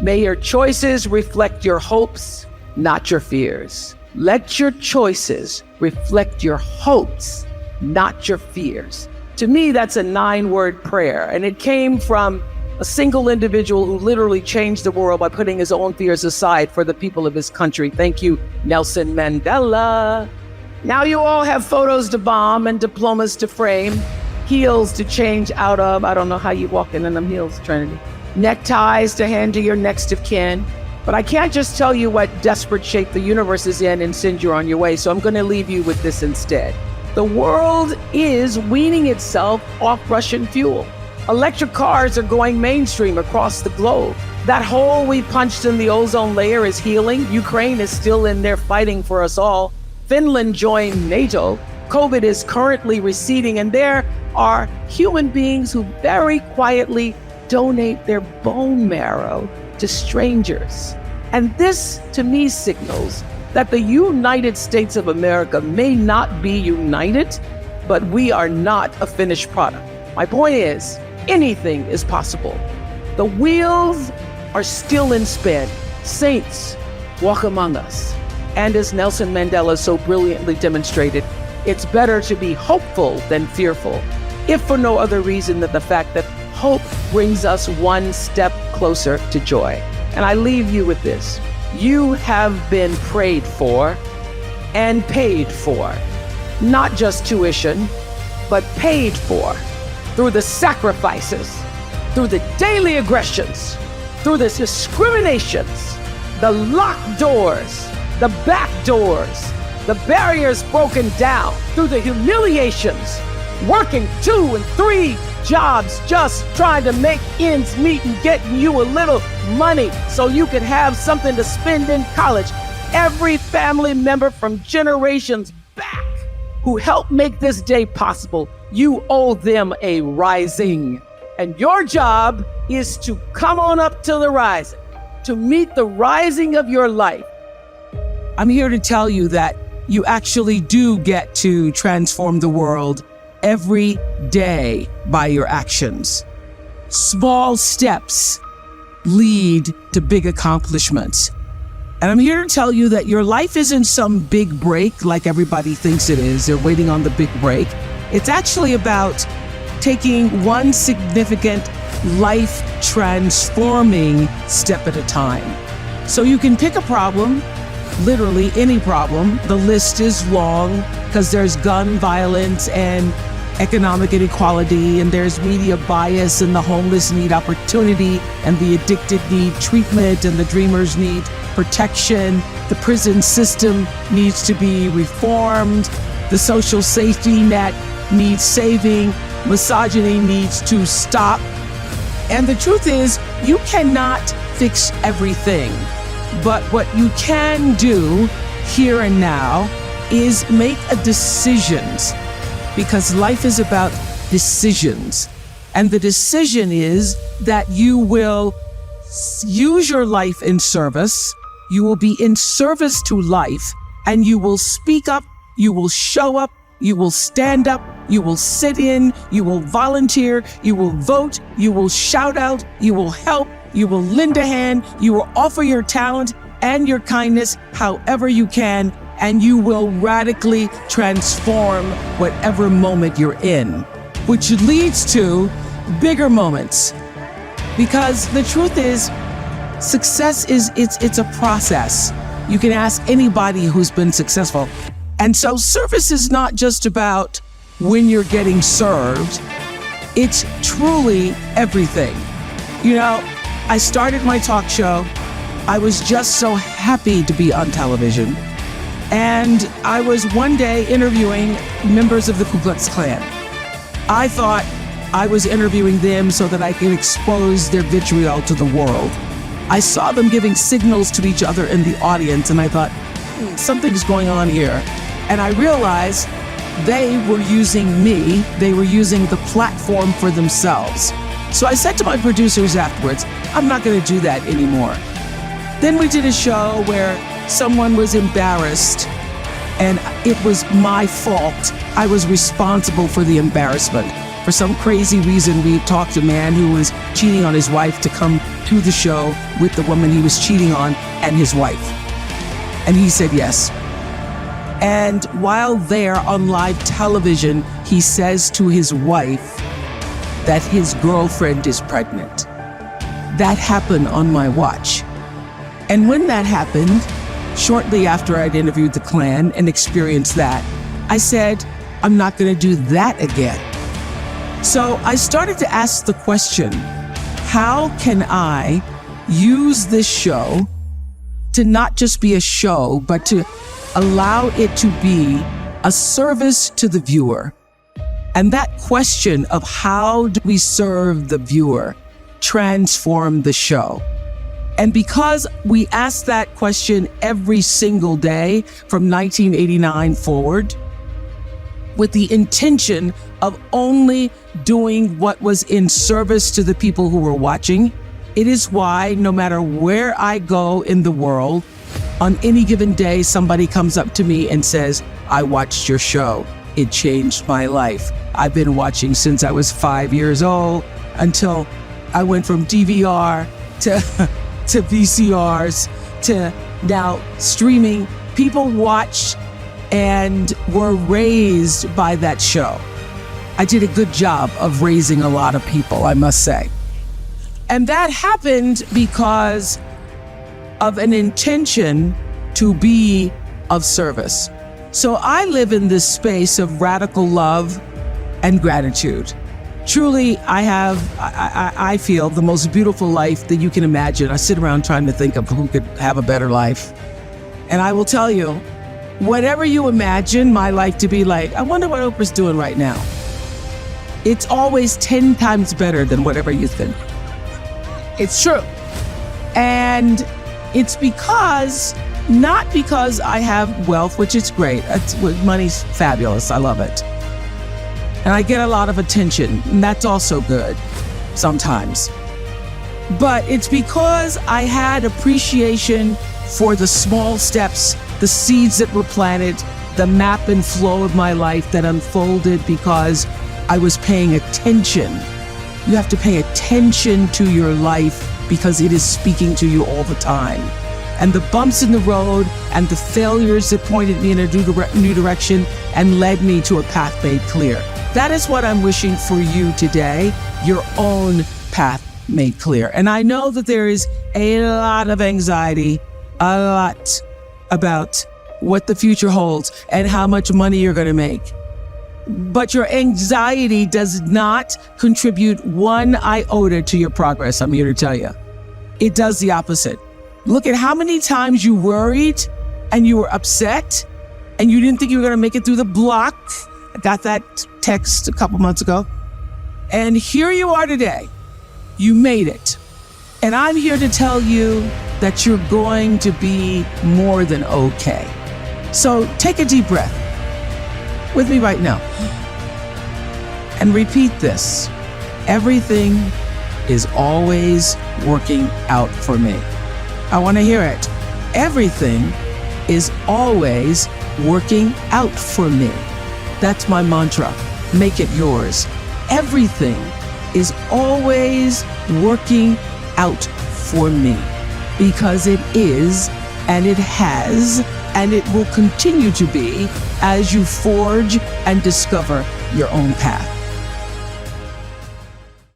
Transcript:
May your choices reflect your hopes, not your fears. Let your choices reflect your hopes, not your fears. To me, that's a 9-word prayer, and it came from a single individual who literally changed the world by putting his own fears aside for the people of his country. Thank you, Nelson Mandela. Now you all have photos to bomb and diplomas to frame, heels to change out of. I don't know how you walk in them heels, Trinity. Neckties to hand to your next of kin. But I can't just tell you what desperate shape the universe is in and send you on your way, so I'm going to leave you with this instead. The world is weaning itself off Russian fuel. Electric cars are going mainstream across the globe. That hole we punched in the ozone layer is healing. Ukraine is still in there fighting for us all. Finland joined NATO. COVID is currently receding, and there are human beings who very quietly donate their bone marrow to strangers. And this, to me, signals that the United States of America may not be united, but we are not a finished product. My point is, anything is possible. The wheels are still in spin. Saints walk among us. And as Nelson Mandela so brilliantly demonstrated, it's better to be hopeful than fearful, if for no other reason than the fact that hope brings us one step closer to joy. And I leave you with this. You have been prayed for and paid for, not just tuition, but paid for through the sacrifices, through the daily aggressions, through the discriminations, the locked doors, the back doors, the barriers broken down, through the humiliations, working 2 and 3 jobs just trying to make ends meet and getting you a little money so you can have something to spend in college. Every family member from generations back who helped make this day possible, you owe them a rising. And your job is to come on up to the rising, to meet the rising of your life. I'm here to tell you that you actually do get to transform the world every day by your actions. Small steps lead to big accomplishments. And I'm here to tell you that your life isn't some big break like everybody thinks it is. They're waiting on the big break. It's actually about taking one significant life transforming step at a time. So you can pick a problem, literally any problem. The list is long because there's gun violence and economic inequality, and there's media bias, and the homeless need opportunity, and the addicted need treatment, and the dreamers need protection. The prison system needs to be reformed. The social safety net needs saving. Misogyny needs to stop. And the truth is, you cannot fix everything. But what you can do here and now is make a decisions, because life is about decisions. And the decision is that you will use your life in service. You will be in service to life, and you will speak up, you will show up, you will stand up, you will sit in, you will volunteer, you will vote, you will shout out, you will help, you will lend a hand, you will offer your talent and your kindness however you can, and you will radically transform whatever moment you're in, which leads to bigger moments. Because the truth is, success is, it's a process. You can ask anybody who's been successful. And so service is not just about when you're getting served. It's truly everything. You know, I started my talk show. I was just so happy to be on television. And I was one day interviewing members of the Ku Klux Klan. I thought I was interviewing them so that I could expose their vitriol to the world. I saw them giving signals to each other in the audience, and I thought, something's going on here. And I realized they were using me, they were using the platform for themselves. So I said to my producers afterwards, I'm not gonna do that anymore. Then we did a show where someone was embarrassed, and it was my fault. I was responsible for the embarrassment. For some crazy reason, we talked a man who was cheating on his wife to come to the show with the woman he was cheating on and his wife. And he said yes. And while there on live television, he says to his wife that his girlfriend is pregnant. That happened on my watch. And when that happened, shortly after I'd interviewed the clan and experienced that, I said, I'm not going to do that again. So I started to ask the question, how can I use this show to not just be a show, but to allow it to be a service to the viewer? And that question of how do we serve the viewer transformed the show. And because we asked that question every single day from 1989 forward, with the intention of only doing what was in service to the people who were watching, it is why no matter where I go in the world, on any given day, somebody comes up to me and says, I watched your show. It changed my life. I've been watching since I was 5 years old until I went from DVR to VCRs to now streaming. People watched and were raised by that show. I did a good job of raising a lot of people, I must say. And that happened because of an intention to be of service. So I live in this space of radical love and gratitude. Truly, I feel the most beautiful life that you can imagine. I sit around trying to think of who could have a better life. And I will tell you, whatever you imagine my life to be like, I wonder what Oprah's doing right now. It's always 10 times better than whatever you think. It's true. And it's not because I have wealth, which is great. Money's fabulous. I love it. And I get a lot of attention, and that's also good sometimes. But it's because I had appreciation for the small steps, the seeds that were planted, the map and flow of my life that unfolded because I was paying attention. You have to pay attention to your life because it is speaking to you all the time. And the bumps in the road and the failures that pointed me in a new direction and led me to a path made clear. That is what I'm wishing for you today, your own path made clear. And I know that there is a lot of anxiety, a lot about what the future holds and how much money you're going to make. But your anxiety does not contribute one iota to your progress, I'm here to tell you. It does the opposite. Look at how many times you worried and you were upset and you didn't think you were going to make it through the block. I got that text a couple months ago. And here you are today. You made it. And I'm here to tell you that you're going to be more than okay. So take a deep breath with me right now and repeat this. Everything is always working out for me. I want to hear it. Everything is always working out for me. That's my mantra. Make it yours. Everything is always working out for me because it is, and it has, and it will continue to be as you forge and discover your own path.